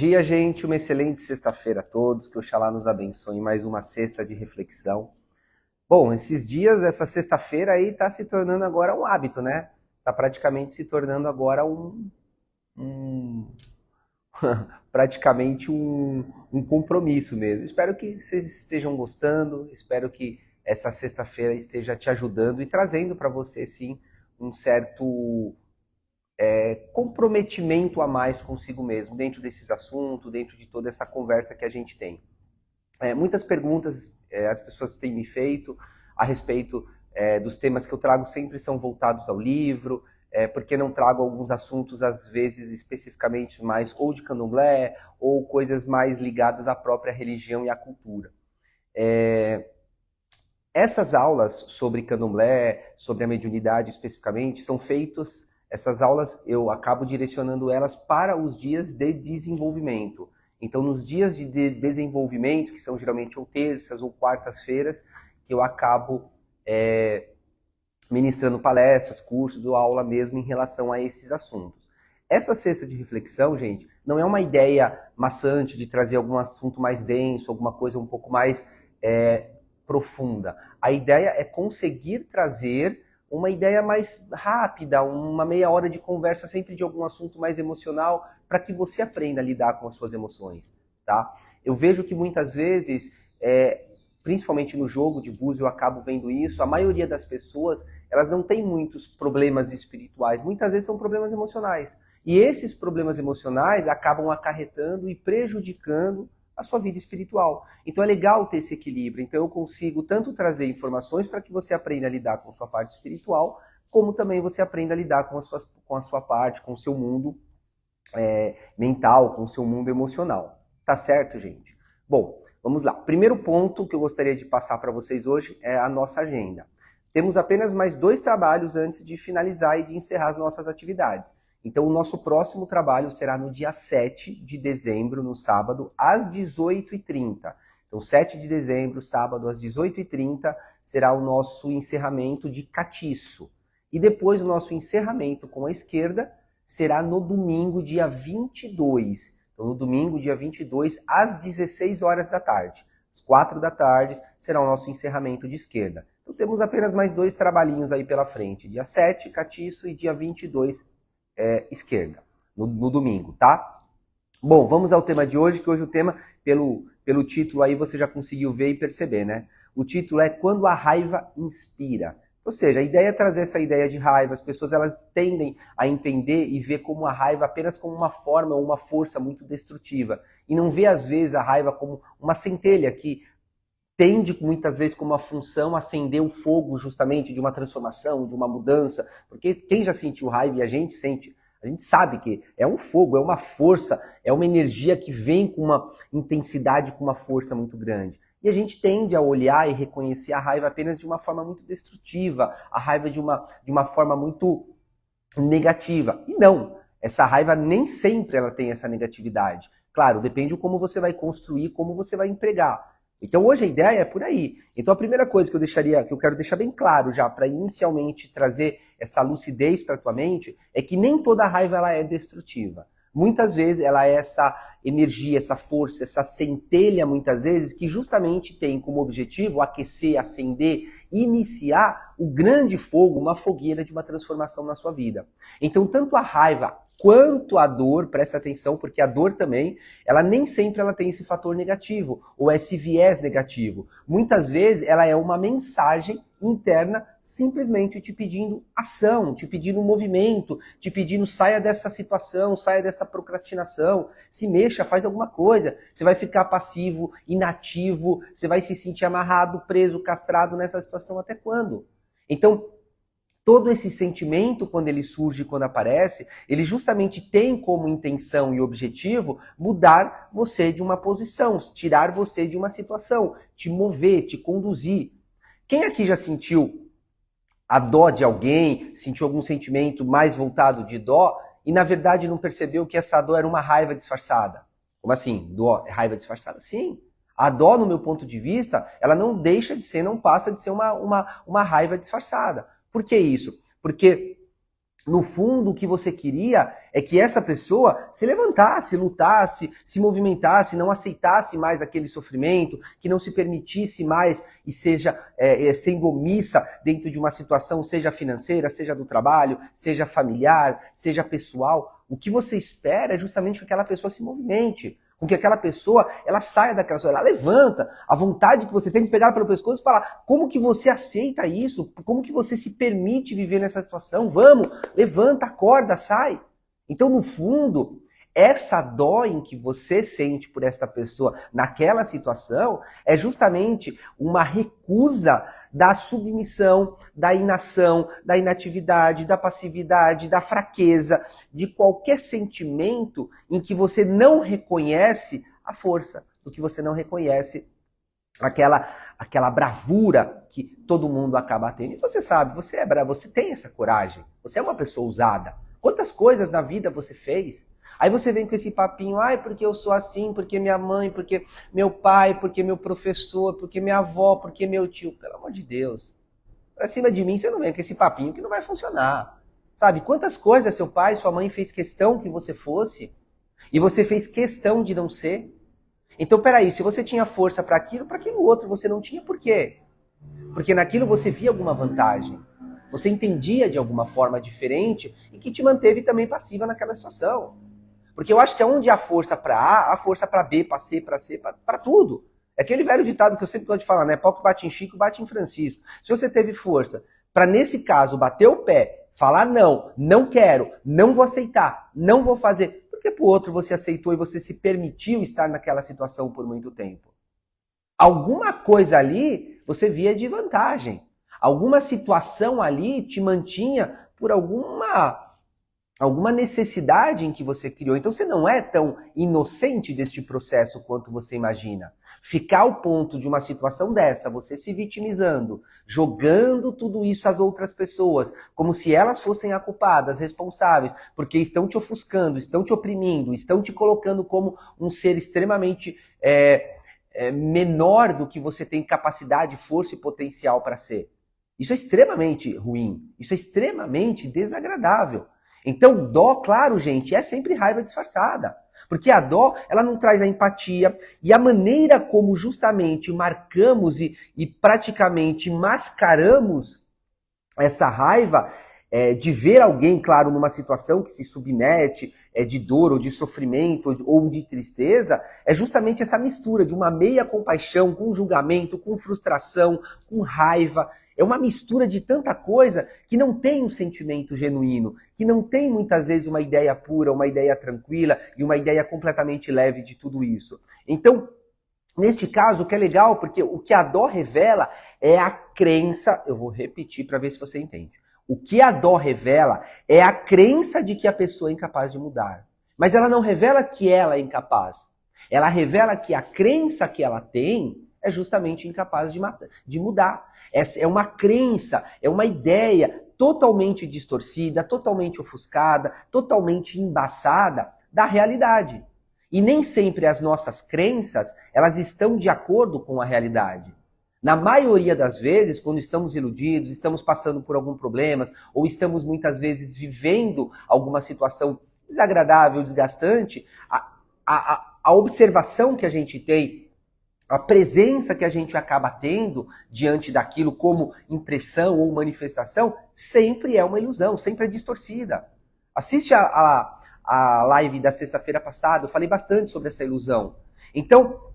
dia, gente. Uma excelente sexta-feira a todos. Que Oxalá nos abençoe em mais uma sexta de reflexão. Bom, esses dias, essa sexta-feira aí tá se tornando agora um hábito, né? Tá praticamente se tornando agora praticamente um compromisso mesmo. Espero que vocês estejam gostando. Espero que essa sexta-feira esteja te ajudando e trazendo para você, sim, um certo comprometimento a mais consigo mesmo, dentro desses assuntos, dentro de toda essa conversa que a gente tem. Muitas perguntas as pessoas têm me feito a respeito dos temas que eu trago, sempre são voltados ao livro, porque não trago alguns assuntos, às vezes, especificamente mais ou de candomblé, ou coisas mais ligadas à própria religião e à cultura. Essas aulas sobre candomblé, sobre a mediunidade especificamente, são feitas. Essas aulas eu acabo direcionando elas para os dias de desenvolvimento. Então, nos dias de desenvolvimento, que são geralmente ou terças ou quartas-feiras, que eu acabo ministrando palestras, cursos ou aula mesmo em relação a esses assuntos. Essa sexta de reflexão, gente, não é uma ideia maçante de trazer algum assunto mais denso, alguma coisa um pouco mais profunda. A ideia é conseguir trazer uma ideia mais rápida, uma meia hora de conversa sempre de algum assunto mais emocional, para que você aprenda a lidar com as suas emoções, tá? Eu vejo que muitas vezes, principalmente no jogo de búzios, eu acabo vendo isso, a maioria das pessoas, elas não têm muitos problemas espirituais, muitas vezes são problemas emocionais. E esses problemas emocionais acabam acarretando e prejudicando a sua vida espiritual. Então é legal ter esse equilíbrio. Então eu consigo tanto trazer informações para que você aprenda a lidar com a sua parte espiritual, como também você aprenda a lidar com a sua parte, com o seu mundo mental, com o seu mundo emocional. Tá certo, gente? Bom, vamos lá. Primeiro ponto que eu gostaria de passar para vocês hoje é a nossa agenda. Temos apenas mais 2 trabalhos antes de finalizar e de encerrar as nossas atividades. Então, o nosso próximo trabalho será no dia 7 de dezembro, no sábado, às 18h30. Então, 7 de dezembro, sábado, às 18h30, será o nosso encerramento de catiço. E depois, o nosso encerramento com a esquerda será no domingo, dia 22. Então, no domingo, dia 22, às 16 horas da tarde. Às 4 da tarde, será o nosso encerramento de esquerda. Então, temos apenas mais 2 trabalhinhos aí pela frente. Dia 7, catiço, e dia 22, esquerda, no domingo, tá? Bom, vamos ao tema de hoje, que hoje o tema, pelo título aí, você já conseguiu ver e perceber, né? O título é Quando a Raiva Inspira. Ou seja, a ideia é trazer essa ideia de raiva. As pessoas, elas tendem a entender e ver como a raiva apenas como uma forma ou uma força muito destrutiva. E não vê, às vezes, a raiva como uma centelha que tende muitas vezes como uma função acender o fogo justamente de uma transformação, de uma mudança, porque quem já sentiu raiva, e a gente sente, a gente sabe que é um fogo, é uma força, é uma energia que vem com uma intensidade, com uma força muito grande. E a gente tende a olhar e reconhecer a raiva apenas de uma forma muito destrutiva, a raiva de uma forma muito negativa. E não, essa raiva nem sempre ela tem essa negatividade. Claro, depende de como você vai construir, como você vai empregar. Então hoje a ideia é por aí. Então a primeira coisa que eu quero deixar bem claro já, para inicialmente trazer essa lucidez para a tua mente, é que nem toda raiva ela é destrutiva. Muitas vezes ela é essa energia, essa força, essa centelha, muitas vezes, que justamente tem como objetivo aquecer, acender, iniciar o grande fogo, uma fogueira de uma transformação na sua vida. Então tanto a raiva quanto a dor, presta atenção, porque a dor também, ela nem sempre ela tem esse fator negativo, ou esse viés negativo. Muitas vezes ela é uma mensagem interna simplesmente te pedindo ação, te pedindo movimento, te pedindo saia dessa situação, saia dessa procrastinação, se mexa, faz alguma coisa. Você vai ficar passivo, inativo, você vai se sentir amarrado, preso, castrado nessa situação até quando? Então, todo esse sentimento, quando ele surge, quando aparece, ele justamente tem como intenção e objetivo mudar você de uma posição, tirar você de uma situação, te mover, te conduzir. Quem aqui já sentiu a dó de alguém, sentiu algum sentimento mais voltado de dó e na verdade não percebeu que essa dó era uma raiva disfarçada? Como assim? Dó é raiva disfarçada? Sim. A dó, no meu ponto de vista, ela não deixa de ser, não passa de ser uma raiva disfarçada. Por que isso? Porque No fundo, o que você queria é que essa pessoa se levantasse, lutasse, se movimentasse, não aceitasse mais aquele sofrimento, que não se permitisse mais e seja sendo omissa dentro de uma situação, seja financeira, seja do trabalho, seja familiar, seja pessoal. O que você espera é justamente que aquela pessoa se movimente, com que aquela pessoa ela saia daquela situação, ela levanta. A vontade que você tem de pegar pelo pescoço e falar: como que você aceita isso? Como que você se permite viver nessa situação? Vamos, levanta, acorda, sai. Então, no fundo, essa dó em que você sente por esta pessoa naquela situação é justamente uma recusa da submissão, da inação, da inatividade, da passividade, da fraqueza, de qualquer sentimento em que você não reconhece a força, do que você não reconhece aquela bravura que todo mundo acaba tendo. E você sabe, você é bravo, você tem essa coragem, você é uma pessoa ousada. Quantas coisas na vida você fez? Aí você vem com esse papinho: ai, porque eu sou assim, porque minha mãe, porque meu pai, porque meu professor, porque minha avó, porque meu tio. Pelo amor de Deus, pra cima de mim você não vem com esse papinho que não vai funcionar. Sabe, quantas coisas seu pai, sua mãe fez questão que você fosse, e você fez questão de não ser? Então, peraí, se você tinha força para aquilo outro você não tinha, por quê? Porque naquilo você via alguma vantagem. Você entendia de alguma forma diferente e que te manteve também passiva naquela situação. Porque eu acho que onde há força para A, há força para B, para C, para tudo. É aquele velho ditado que eu sempre gosto de falar, né? Pau que bate em Chico, bate em Francisco. Se você teve força para, nesse caso, bater o pé, falar não, não quero, não vou aceitar, não vou fazer, porque pro outro você aceitou e você se permitiu estar naquela situação por muito tempo? Alguma coisa ali você via de vantagem. Alguma situação ali te mantinha por alguma necessidade em que você criou. Então você não é tão inocente deste processo quanto você imagina. Ficar ao ponto de uma situação dessa, você se vitimizando, jogando tudo isso às outras pessoas, como se elas fossem a culpadas, responsáveis, porque estão te ofuscando, estão te oprimindo, estão te colocando como um ser extremamente menor do que você tem capacidade, força e potencial para ser. Isso é extremamente ruim, isso é extremamente desagradável. Então, dó, claro, gente, é sempre raiva disfarçada. Porque a dó, ela não traz a empatia, e a maneira como justamente marcamos e praticamente mascaramos essa raiva de ver alguém, claro, numa situação que se submete de dor ou de sofrimento ou de tristeza, é justamente essa mistura de uma meia compaixão com julgamento, com frustração, com raiva. É uma mistura de tanta coisa que não tem um sentimento genuíno, que não tem muitas vezes uma ideia pura, uma ideia tranquila e uma ideia completamente leve de tudo isso. Então, neste caso, o que é legal, porque o que a dó revela é a crença, eu vou repetir para ver se você entende. O que a dó revela é a crença de que a pessoa é incapaz de mudar. Mas ela não revela que ela é incapaz. Ela revela que a crença que ela tem é justamente incapaz de mudar. É uma crença, é uma ideia totalmente distorcida, totalmente ofuscada, totalmente embaçada da realidade. E nem sempre as nossas crenças, elas estão de acordo com a realidade. Na maioria das vezes, quando estamos iludidos, estamos passando por algum problema, ou estamos muitas vezes vivendo alguma situação desagradável, desgastante, a observação que a gente tem, a presença que a gente acaba tendo diante daquilo como impressão ou manifestação, sempre é uma ilusão, sempre é distorcida. Assiste a live da sexta-feira passada, eu falei bastante sobre essa ilusão. Então,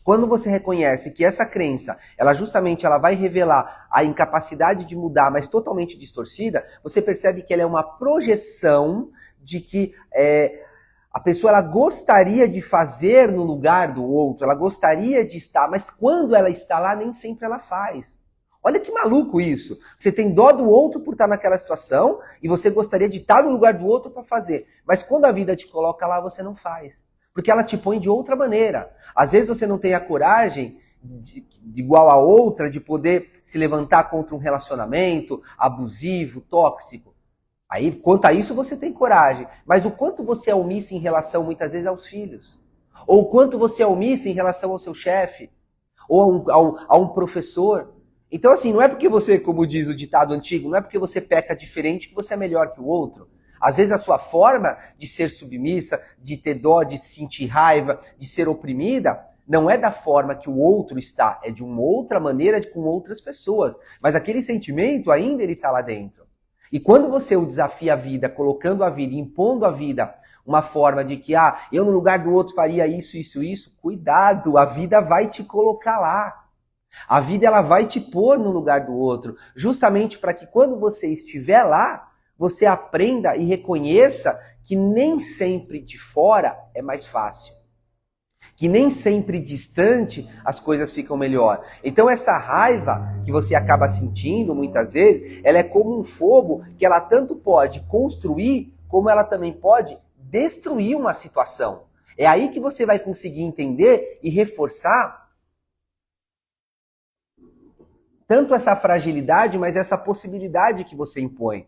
quando você reconhece que essa crença, ela vai revelar a incapacidade de mudar, mas totalmente distorcida, você percebe que ela é uma projeção de que a pessoa ela gostaria de fazer no lugar do outro, ela gostaria de estar, mas quando ela está lá, nem sempre ela faz. Olha que maluco isso. Você tem dó do outro por estar naquela situação e você gostaria de estar no lugar do outro para fazer. Mas quando a vida te coloca lá, você não faz. Porque ela te põe de outra maneira. Às vezes você não tem a coragem, de igual a outra, de poder se levantar contra um relacionamento abusivo, tóxico. Aí, quanto a isso, você tem coragem. Mas o quanto você é omisso em relação, muitas vezes, aos filhos? Ou o quanto você é omisso em relação ao seu chefe? Ou a um professor? Então, assim, não é porque você, como diz o ditado antigo, não é porque você peca diferente que você é melhor que o outro. Às vezes a sua forma de ser submissa, de ter dó, de sentir raiva, de ser oprimida, não é da forma que o outro está, é de uma outra maneira com outras pessoas. Mas aquele sentimento ainda ele está lá dentro. E quando você o desafia a vida, colocando a vida, impondo a vida, uma forma de que, eu no lugar do outro faria isso, isso, isso, cuidado, a vida vai te colocar lá. A vida ela vai te pôr no lugar do outro, justamente para que quando você estiver lá, você aprenda e reconheça que nem sempre de fora é mais fácil. Que nem sempre distante as coisas ficam melhor. Então essa raiva que você acaba sentindo muitas vezes, ela é como um fogo que ela tanto pode construir, como ela também pode destruir uma situação. É aí que você vai conseguir entender e reforçar tanto essa fragilidade, mas essa possibilidade que você impõe.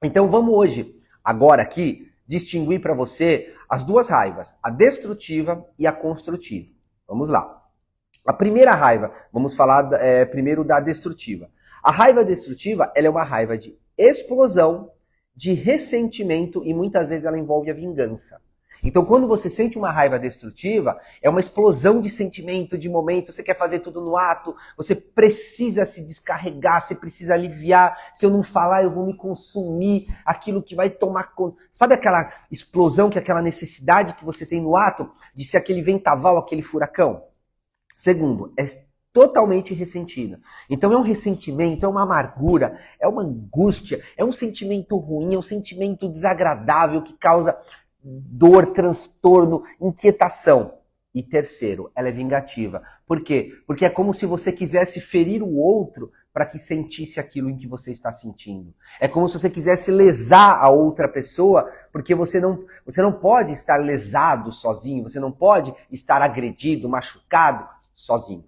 Então vamos hoje, agora aqui, distinguir para você as duas raivas, a destrutiva e a construtiva. Vamos lá. A primeira raiva, vamos falar primeiro da destrutiva. A raiva destrutiva, ela é uma raiva de explosão, de ressentimento e muitas vezes ela envolve a vingança. Então, quando você sente uma raiva destrutiva, é uma explosão de sentimento, de momento, você quer fazer tudo no ato, você precisa se descarregar, você precisa aliviar, se eu não falar eu vou me consumir, aquilo que vai tomar conta. Sabe aquela explosão, que é aquela necessidade que você tem no ato de ser aquele vendaval, aquele furacão? Segundo, é totalmente ressentido. Então é um ressentimento, é uma amargura, é uma angústia, é um sentimento ruim, é um sentimento desagradável que causa dor, transtorno, inquietação. E terceiro, ela é vingativa. Por quê? Porque é como se você quisesse ferir o outro para que sentisse aquilo em que você está sentindo. É como se você quisesse lesar a outra pessoa, porque você não pode estar lesado sozinho, você não pode estar agredido, machucado sozinho.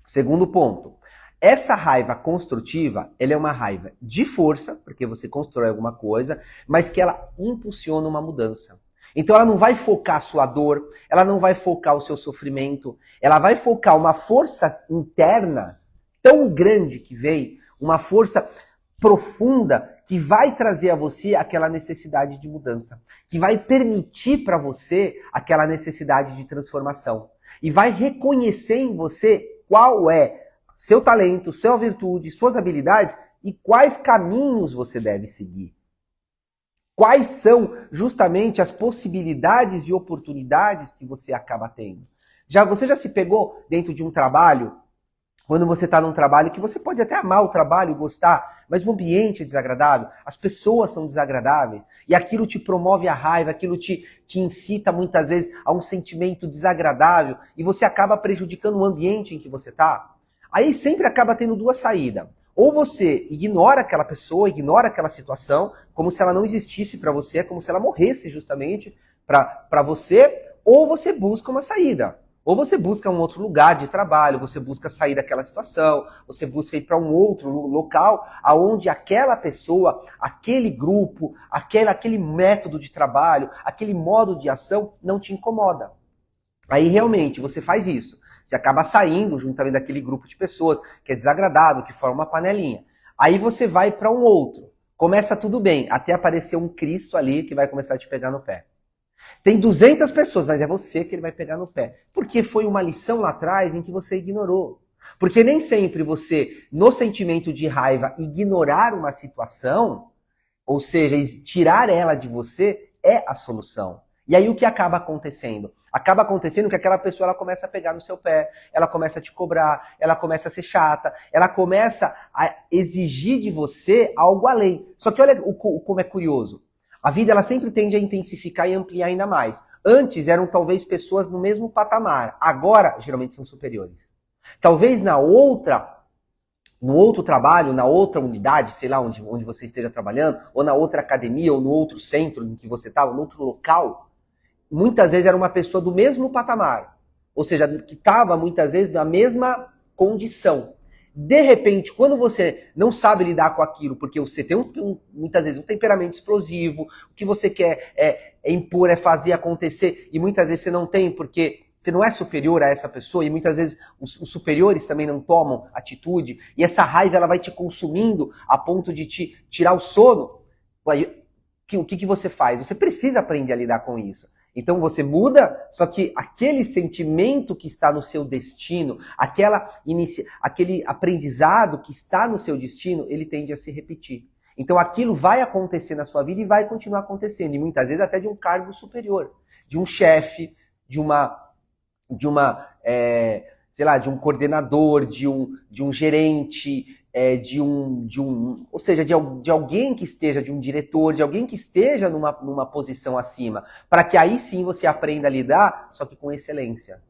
Segundo ponto, essa raiva construtiva, ela é uma raiva de força, porque você constrói alguma coisa, mas que ela impulsiona uma mudança. Então ela não vai focar a sua dor, ela não vai focar o seu sofrimento, ela vai focar uma força interna tão grande que vem, uma força profunda que vai trazer a você aquela necessidade de mudança, que vai permitir para você aquela necessidade de transformação e vai reconhecer em você qual é seu talento, sua virtude, suas habilidades e quais caminhos você deve seguir. Quais são justamente as possibilidades e oportunidades que você acaba tendo. Você já se pegou dentro de um trabalho, quando você está num trabalho que você pode até amar o trabalho, gostar, mas o ambiente é desagradável, as pessoas são desagradáveis, e aquilo te promove a raiva, aquilo te incita muitas vezes a um sentimento desagradável, e você acaba prejudicando o ambiente em que você está. Aí sempre acaba tendo duas saídas. Ou você ignora aquela pessoa, ignora aquela situação, como se ela não existisse para você, como se ela morresse justamente para você, ou você busca uma saída. Ou você busca um outro lugar de trabalho, você busca sair daquela situação, você busca ir para um outro local aonde aquela pessoa, aquele grupo, aquele método de trabalho, aquele modo de ação não te incomoda. Aí realmente você faz isso. Você acaba saindo juntamente daquele grupo de pessoas que é desagradável, que forma uma panelinha. Aí você vai para um outro. Começa tudo bem, até aparecer um Cristo ali que vai começar a te pegar no pé. Tem 200 pessoas, mas é você que ele vai pegar no pé. Porque foi uma lição lá atrás em que você ignorou. Porque nem sempre você, no sentimento de raiva, ignorar uma situação, ou seja, tirar ela de você, é a solução. E aí o que acaba acontecendo? Acaba acontecendo que aquela pessoa ela começa a pegar no seu pé, ela começa a te cobrar, ela começa a ser chata, ela começa a exigir de você algo além. Só que olha como é curioso. A vida ela sempre tende a intensificar e ampliar ainda mais. Antes eram talvez pessoas no mesmo patamar, agora geralmente são superiores. Talvez no outro trabalho, na outra unidade, sei lá onde você esteja trabalhando, ou na outra academia, ou no outro centro em que você estava, no outro local, muitas vezes era uma pessoa do mesmo patamar. Ou seja, que estava muitas vezes na mesma condição. De repente, quando você não sabe lidar com aquilo, porque você tem muitas vezes um temperamento explosivo, o que você quer é impor, é fazer acontecer, e muitas vezes você não tem, porque Você não é superior a essa pessoa e muitas vezes os superiores também não tomam atitude e essa raiva ela vai te consumindo a ponto de te tirar o sono. O que você faz? Você precisa aprender a lidar com isso. Então você muda, só que aquele sentimento que está no seu destino, aquele aprendizado que está no seu destino, ele tende a se repetir. Então aquilo vai acontecer na sua vida e vai continuar acontecendo. E muitas vezes até de um cargo superior, de um chefe, de um coordenador, de um gerente, ou seja, de alguém que esteja, de um diretor, de alguém que esteja numa posição acima, para que aí sim você aprenda a lidar, só que com excelência.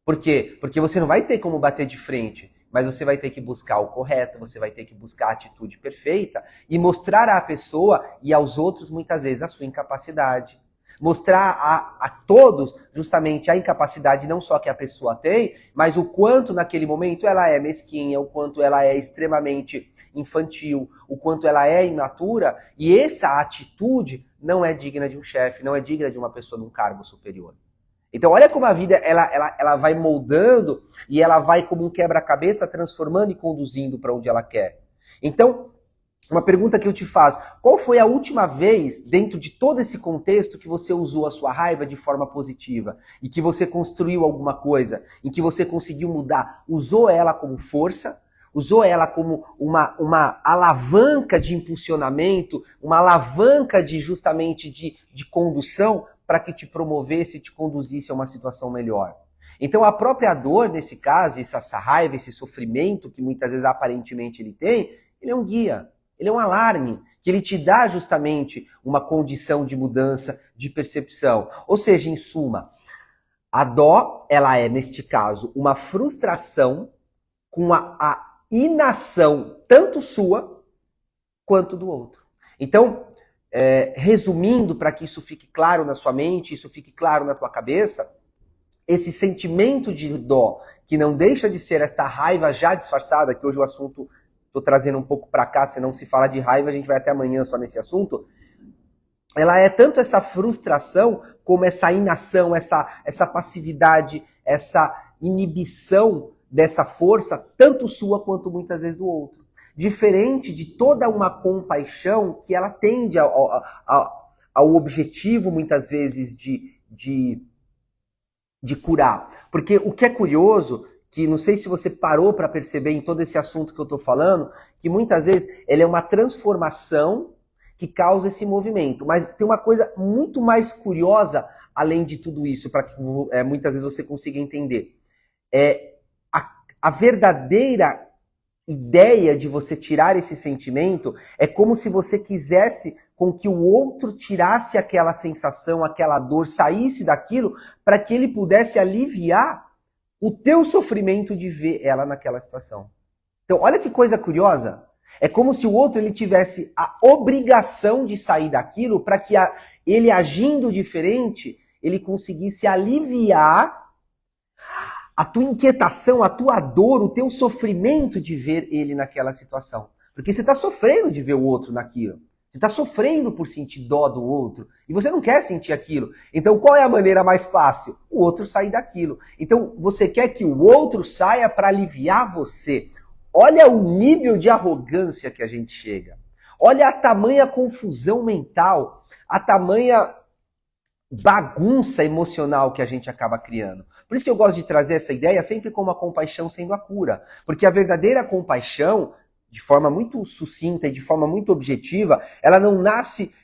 Por quê? Porque você não vai ter como bater de frente, mas você vai ter que buscar o correto, você vai ter que buscar a atitude perfeita e mostrar à pessoa e aos outros, muitas vezes, a sua incapacidade. Mostrar a todos justamente a incapacidade não só que a pessoa tem, mas o quanto naquele momento ela é mesquinha, o quanto ela é extremamente infantil, o quanto ela é imatura, e essa atitude não é digna de um chefe, não é digna de uma pessoa num cargo superior. Então olha como a vida ela vai moldando e ela vai como um quebra-cabeça transformando e conduzindo para onde ela quer. Então, uma pergunta que eu te faço, qual foi a última vez, dentro de todo esse contexto, que você usou a sua raiva de forma positiva? E que você construiu alguma coisa? Em que você conseguiu mudar? Usou ela como força? Usou ela como uma alavanca de impulsionamento? Uma alavanca justamente de condução para que te promovesse e te conduzisse a uma situação melhor? Então a própria dor, nesse caso, essa raiva, esse sofrimento que muitas vezes aparentemente ele tem, ele é um guia. Ele é um alarme, que ele te dá justamente uma condição de mudança, de percepção. Ou seja, em suma, a dó, ela é, neste caso, uma frustração com a inação, tanto sua quanto do outro. Então, resumindo, para que isso fique claro na sua mente, isso fique claro na tua cabeça, esse sentimento de dó, que não deixa de ser esta raiva já disfarçada, que hoje o assunto... Estou trazendo um pouco para cá, senão se fala de raiva, a gente vai até amanhã só nesse assunto. Ela é tanto essa frustração, como essa inação, essa passividade, essa inibição dessa força, tanto sua quanto muitas vezes do outro. Diferente de toda uma compaixão que ela tende ao objetivo, muitas vezes, de curar. Porque o que é curioso... que não sei se você parou para perceber em todo esse assunto que eu estou falando, que muitas vezes ele é uma transformação que causa esse movimento. Mas tem uma coisa muito mais curiosa além de tudo isso, para que muitas vezes você consiga entender. A verdadeira ideia de você tirar esse sentimento é como se você quisesse com que o outro tirasse aquela sensação, aquela dor, saísse daquilo, para que ele pudesse aliviar o teu sofrimento de ver ela naquela situação. Então, olha que coisa curiosa. É como se o outro ele tivesse a obrigação de sair daquilo para que ele agindo diferente, ele conseguisse aliviar a tua inquietação, a tua dor, o teu sofrimento de ver ele naquela situação. Porque você está sofrendo de ver o outro naquilo. Você está sofrendo por sentir dó do outro e você não quer sentir aquilo. Então qual é a maneira mais fácil? O outro sair daquilo. Então você quer que o outro saia para aliviar você. Olha o nível de arrogância que a gente chega. Olha a tamanha confusão mental, a tamanha bagunça emocional que a gente acaba criando. Por isso que eu gosto de trazer essa ideia sempre como a compaixão sendo a cura. Porque a verdadeira compaixão, de forma muito sucinta e de forma muito objetiva, ela não nasce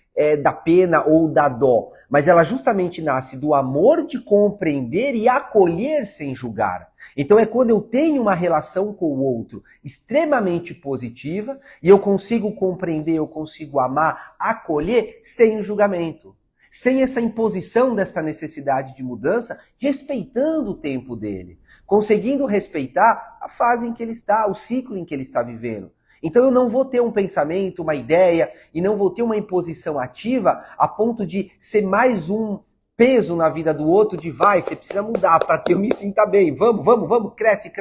da pena ou da dó, mas ela justamente nasce do amor de compreender e acolher sem julgar. Então é quando eu tenho uma relação com o outro extremamente positiva e eu consigo compreender, eu consigo amar, acolher sem julgamento. Sem essa imposição dessa necessidade de mudança, respeitando o tempo dele, conseguindo respeitar a fase em que ele está, o ciclo em que ele está vivendo. Então eu não vou ter um pensamento, uma ideia, e não vou ter uma imposição ativa a ponto de ser mais um peso na vida do outro, de vai, você precisa mudar para que eu me sinta bem, vamos, cresce.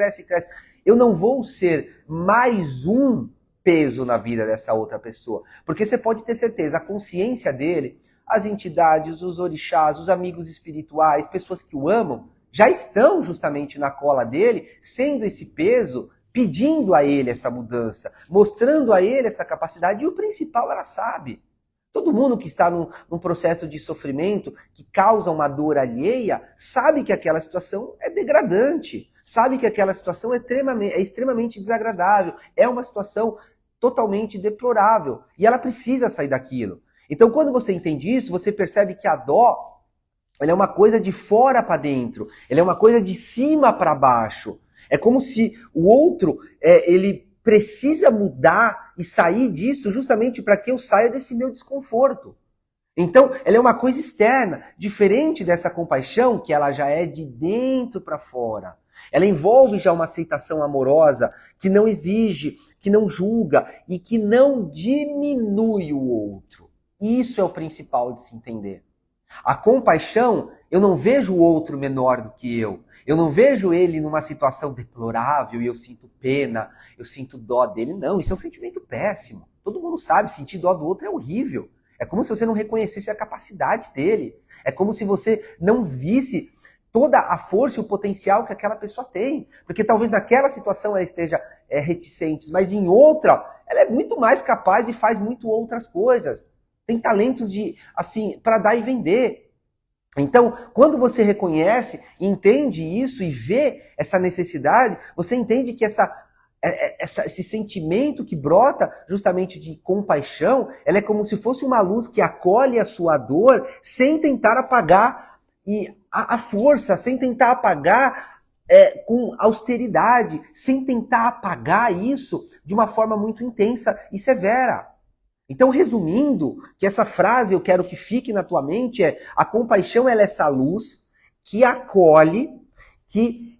Eu não vou ser mais um peso na vida dessa outra pessoa, porque você pode ter certeza, a consciência dele, as entidades, os orixás, os amigos espirituais, pessoas que o amam, já estão justamente na cola dele, sendo esse peso, pedindo a ele essa mudança, mostrando a ele essa capacidade. E o principal, ela sabe. Todo mundo que está num processo de sofrimento, que causa uma dor alheia, sabe que aquela situação é degradante, sabe que aquela situação é extremamente desagradável, é uma situação totalmente deplorável, e ela precisa sair daquilo. Então, quando você entende isso, você percebe que a dó, ela é uma coisa de fora para dentro, ela é uma coisa de cima para baixo. É como se o outro, ele precisa mudar e sair disso justamente para que eu saia desse meu desconforto. Então, ela é uma coisa externa, diferente dessa compaixão, que ela já é de dentro para fora. Ela envolve já uma aceitação amorosa, que não exige, que não julga e que não diminui o outro. Isso é o principal de se entender. A compaixão, eu não vejo o outro menor do que eu. Eu não vejo ele numa situação deplorável e eu sinto pena, eu sinto dó dele. Não, isso é um sentimento péssimo. Todo mundo sabe, sentir dó do outro é horrível. É como se você não reconhecesse a capacidade dele. É como se você não visse toda a força e o potencial que aquela pessoa tem. Porque talvez naquela situação ela esteja reticente, mas em outra, ela é muito mais capaz e faz muito outras coisas. Tem talentos para dar e vender. Então, quando você reconhece, entende isso e vê essa necessidade, você entende que esse sentimento que brota justamente de compaixão, ela é como se fosse uma luz que acolhe a sua dor sem tentar apagar a força, sem tentar apagar com austeridade, sem tentar apagar isso de uma forma muito intensa e severa. Então, resumindo, que essa frase eu quero que fique na tua mente é: a compaixão, ela é essa luz que acolhe, que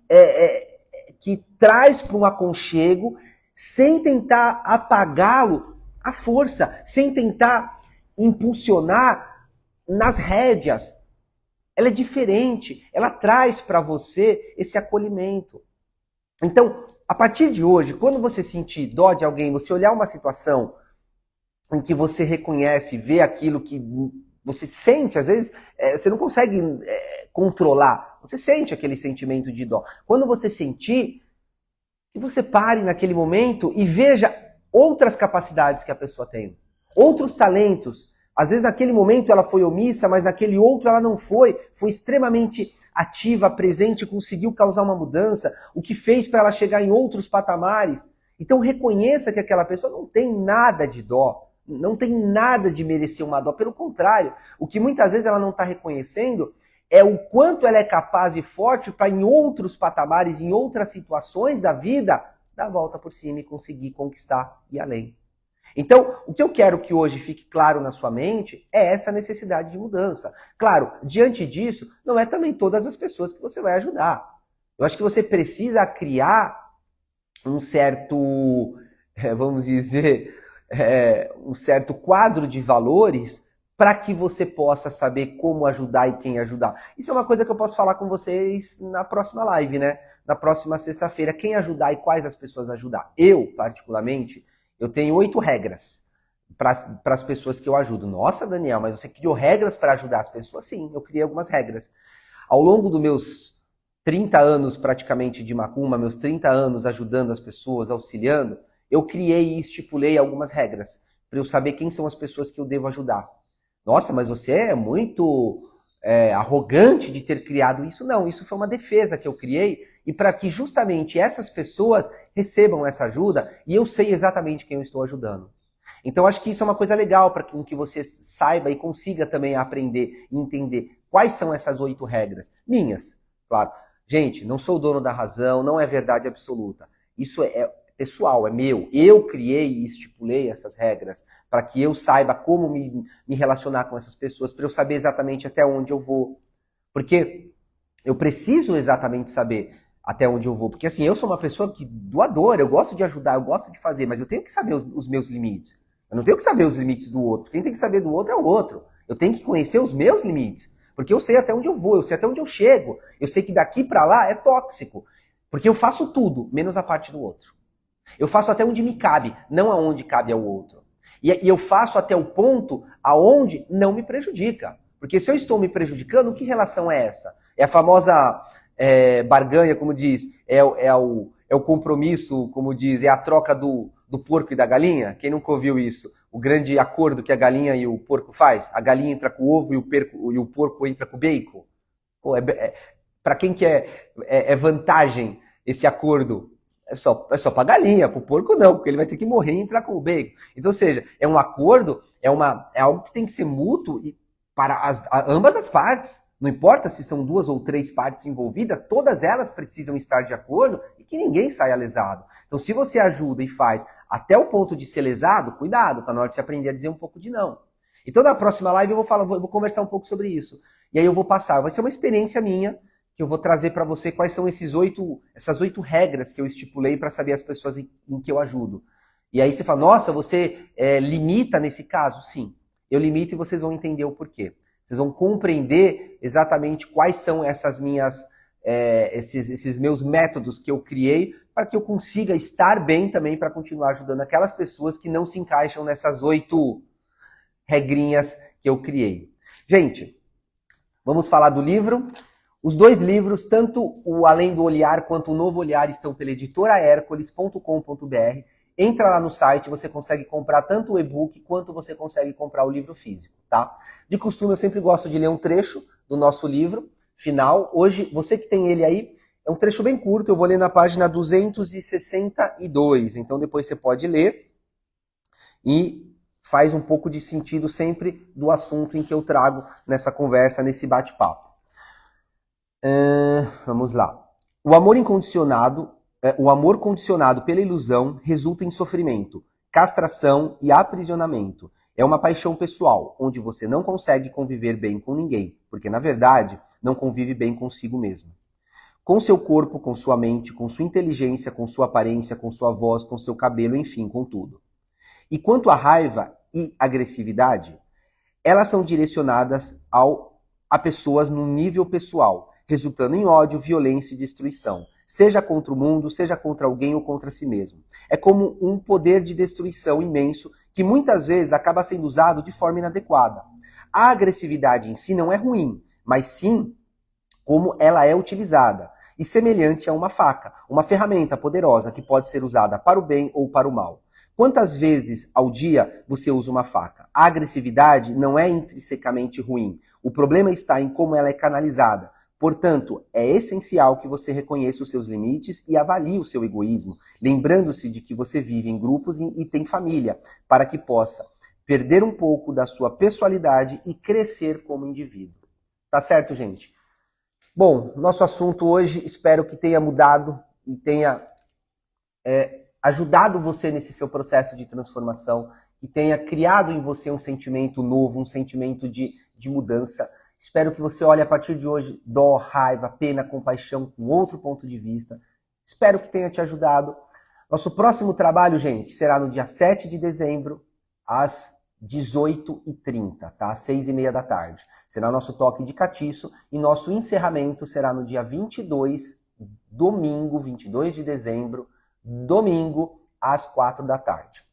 traz para um aconchego, sem tentar apagá-lo à força, sem tentar impulsionar nas rédeas. Ela é diferente, ela traz para você esse acolhimento. Então, a partir de hoje, quando você sentir dó de alguém, você olhar uma situação em que você reconhece, vê aquilo que você sente, às vezes você não consegue controlar, você sente aquele sentimento de dó. Quando você sentir, que você pare naquele momento e veja outras capacidades que a pessoa tem, outros talentos. Às vezes naquele momento ela foi omissa, mas naquele outro ela não foi extremamente ativa, presente, conseguiu causar uma mudança, o que fez para ela chegar em outros patamares. Então reconheça que aquela pessoa não tem nada de dó. Não tem nada de merecer uma dó, pelo contrário. O que muitas vezes ela não está reconhecendo é o quanto ela é capaz e forte para em outros patamares, em outras situações da vida, dar a volta por cima e conseguir conquistar e além. Então, o que eu quero que hoje fique claro na sua mente é essa necessidade de mudança. Claro, diante disso, não é também todas as pessoas que você vai ajudar. Eu acho que você precisa criar um certo, vamos dizer, um certo quadro de valores para que você possa saber como ajudar e quem ajudar. Isso é uma coisa que eu posso falar com vocês na próxima live, né? Na próxima sexta-feira, quem ajudar e quais as pessoas ajudar. Eu, particularmente, eu tenho 8 regras para as pessoas que eu ajudo. Nossa, Daniel, mas você criou regras para ajudar as pessoas? Sim, eu criei algumas regras. Ao longo dos meus 30 anos praticamente de macumba, meus 30 anos ajudando as pessoas, auxiliando, eu criei e estipulei algumas regras para eu saber quem são as pessoas que eu devo ajudar. Nossa, mas você é muito arrogante de ter criado isso. Não, isso foi uma defesa que eu criei e para que justamente essas pessoas recebam essa ajuda e eu sei exatamente quem eu estou ajudando. Então acho que isso é uma coisa legal para que você saiba e consiga também aprender e entender quais são essas 8 regras. Minhas, claro. Gente, não sou o dono da razão, não é verdade absoluta. Isso é pessoal, é meu. Eu criei e estipulei essas regras para que eu saiba como me relacionar com essas pessoas, para eu saber exatamente até onde eu vou. Porque eu preciso exatamente saber até onde eu vou. Porque assim, eu sou uma pessoa doadora, eu gosto de ajudar, eu gosto de fazer, mas eu tenho que saber os meus limites. Eu não tenho que saber os limites do outro. Quem tem que saber do outro é o outro. Eu tenho que conhecer os meus limites. Porque eu sei até onde eu vou, eu sei até onde eu chego. Eu sei que daqui para lá é tóxico. Porque eu faço tudo, menos a parte do outro. Eu faço até onde me cabe, não aonde cabe ao outro. E eu faço até o ponto aonde não me prejudica. Porque se eu estou me prejudicando, que relação é essa? É a famosa barganha, como diz, é o compromisso, como diz, é a troca do porco e da galinha. Quem nunca ouviu isso? O grande acordo que a galinha e o porco faz? A galinha entra com o ovo e o porco entra com o bacon. Pô, para quem que é vantagem esse acordo? É só para galinha, para o porco não, porque ele vai ter que morrer e entrar com o bacon. Então, ou seja, é um acordo, é algo que tem que ser mútuo para ambas as partes. Não importa se são 2 ou 3 partes envolvidas, todas elas precisam estar de acordo e que ninguém saia lesado. Então, se você ajuda e faz até o ponto de ser lesado, cuidado, tá na hora de você aprender a dizer um pouco de não. Então, na próxima live eu vou conversar um pouco sobre isso. E aí eu vou passar, vai ser uma experiência minha, que eu vou trazer para você quais são essas 8 regras que eu estipulei para saber as pessoas em que eu ajudo. E aí você fala, nossa, você limita nesse caso? Sim, eu limito e vocês vão entender o porquê. Vocês vão compreender exatamente quais são esses meus métodos que eu criei para que eu consiga estar bem também para continuar ajudando aquelas pessoas que não se encaixam nessas 8 regrinhas que eu criei. Gente, vamos falar do livro. Os 2 livros, tanto o Além do Olhar quanto o Novo Olhar, estão pela editora Hercules.com.br. Entra lá no site, você consegue comprar tanto o e-book quanto você consegue comprar o livro físico, tá? De costume, eu sempre gosto de ler um trecho do nosso livro final. Hoje, você que tem ele aí, é um trecho bem curto, eu vou ler na página 262. Então, depois você pode ler e faz um pouco de sentido sempre do assunto em que eu trago nessa conversa, nesse bate-papo. Vamos lá. O amor condicionado pela ilusão resulta em sofrimento, castração e aprisionamento. É uma paixão pessoal, onde você não consegue conviver bem com ninguém, porque na verdade não convive bem consigo mesmo. Com seu corpo, com sua mente, com sua inteligência, com sua aparência, com sua voz, com seu cabelo, enfim, com tudo. E quanto à raiva e agressividade, elas são direcionadas a pessoas no nível pessoal, resultando em ódio, violência e destruição, seja contra o mundo, seja contra alguém ou contra si mesmo. É como um poder de destruição imenso que muitas vezes acaba sendo usado de forma inadequada. A agressividade em si não é ruim, mas sim como ela é utilizada, e semelhante a uma faca, uma ferramenta poderosa que pode ser usada para o bem ou para o mal. Quantas vezes ao dia você usa uma faca? A agressividade não é intrinsecamente ruim. O problema está em como ela é canalizada. Portanto, é essencial que você reconheça os seus limites e avalie o seu egoísmo, lembrando-se de que você vive em grupos e tem família, para que possa perder um pouco da sua pessoalidade e crescer como indivíduo. Tá certo, gente? Bom, nosso assunto hoje, espero que tenha mudado e tenha ajudado você nesse seu processo de transformação, que tenha criado em você um sentimento novo, um sentimento de mudança. Espero que você olhe a partir de hoje dó, raiva, pena, compaixão, com outro ponto de vista. Espero que tenha te ajudado. Nosso próximo trabalho, gente, será no dia 7 de dezembro, às 18h30, tá? Às 6h30 da tarde. Será nosso toque de catiço e nosso encerramento será no dia 22, domingo, 22 de dezembro, domingo, às 4 da tarde.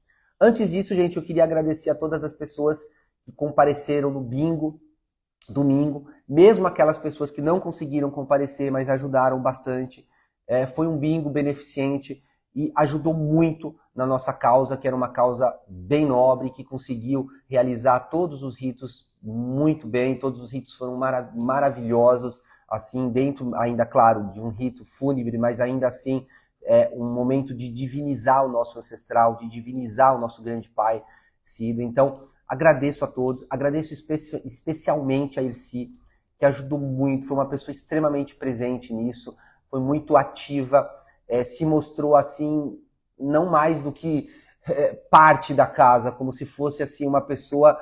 Antes disso, gente, eu queria agradecer a todas as pessoas que compareceram no bingo, domingo, mesmo aquelas pessoas que não conseguiram comparecer, mas ajudaram bastante. Foi um bingo beneficente e ajudou muito na nossa causa, que era uma causa bem nobre, que conseguiu realizar todos os ritos muito bem, todos os ritos foram maravilhosos, assim, dentro ainda, claro, de um rito fúnebre, mas ainda assim, um momento de divinizar o nosso ancestral, de divinizar o nosso grande pai, Cido. Então, agradeço a todos, agradeço especialmente a Irci, que ajudou muito, foi uma pessoa extremamente presente nisso, foi muito ativa, se mostrou assim, não mais do que parte da casa, como se fosse assim uma pessoa,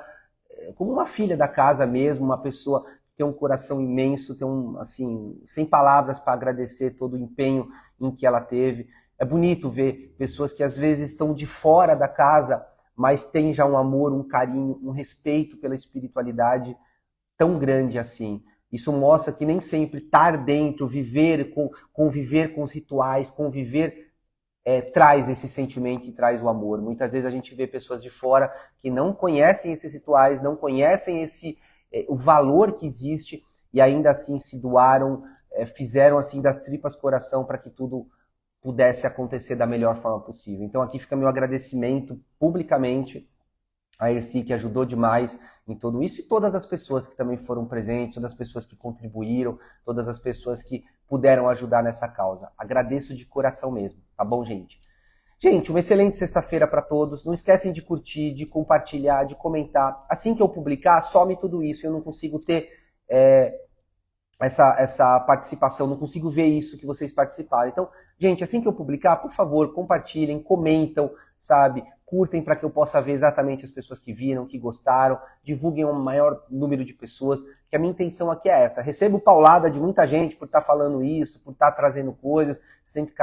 como uma filha da casa mesmo, uma pessoa que tem um coração imenso, tem assim, sem palavras para agradecer todo o empenho em que ela teve. É bonito ver pessoas que às vezes estão de fora da casa, mas tem já um amor, um carinho, um respeito pela espiritualidade tão grande assim. Isso mostra que nem sempre estar dentro, conviver com os rituais, conviver, traz esse sentimento e traz o amor. Muitas vezes a gente vê pessoas de fora que não conhecem esses rituais, não conhecem o valor que existe e ainda assim se doaram fizeram assim das tripas coração para que tudo pudesse acontecer da melhor forma possível. Então aqui fica meu agradecimento publicamente a Erci, que ajudou demais em tudo isso, e todas as pessoas que também foram presentes, todas as pessoas que contribuíram, todas as pessoas que puderam ajudar nessa causa. Agradeço de coração mesmo, tá bom, gente? Gente, uma excelente sexta-feira para todos. Não esquecem de curtir, de compartilhar, de comentar. Assim que eu publicar, some tudo isso. Eu não consigo ter essa participação, não consigo ver isso que vocês participaram. Então, gente, assim que eu publicar, por favor, compartilhem, comentam, sabe? Curtem para que eu possa ver exatamente as pessoas que viram, que gostaram, divulguem um maior número de pessoas, que a minha intenção aqui é essa. Recebo paulada de muita gente por estar falando isso, por estar trazendo coisas, sempre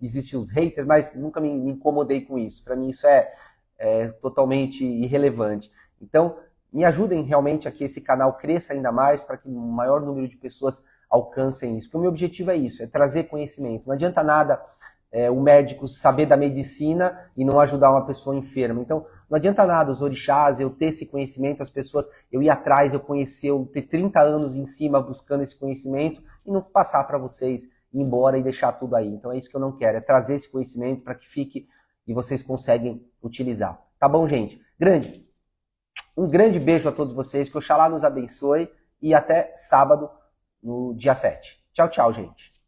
existem os haters, mas nunca me incomodei com isso. Para mim isso é totalmente irrelevante. Então, me ajudem realmente a que esse canal cresça ainda mais, para que um maior número de pessoas alcancem isso. Porque o meu objetivo é isso, é trazer conhecimento. Não adianta nada o médico saber da medicina e não ajudar uma pessoa enferma. Então, não adianta nada os orixás, eu ter esse conhecimento, as pessoas, eu ir atrás, eu conhecer, eu ter 30 anos em cima buscando esse conhecimento e não passar para vocês, ir embora e deixar tudo aí. Então é isso que eu não quero, é trazer esse conhecimento para que fique e vocês conseguem utilizar. Tá bom, gente? Um grande beijo a todos vocês, que Oxalá nos abençoe e até sábado, no dia 7. Tchau, tchau, gente.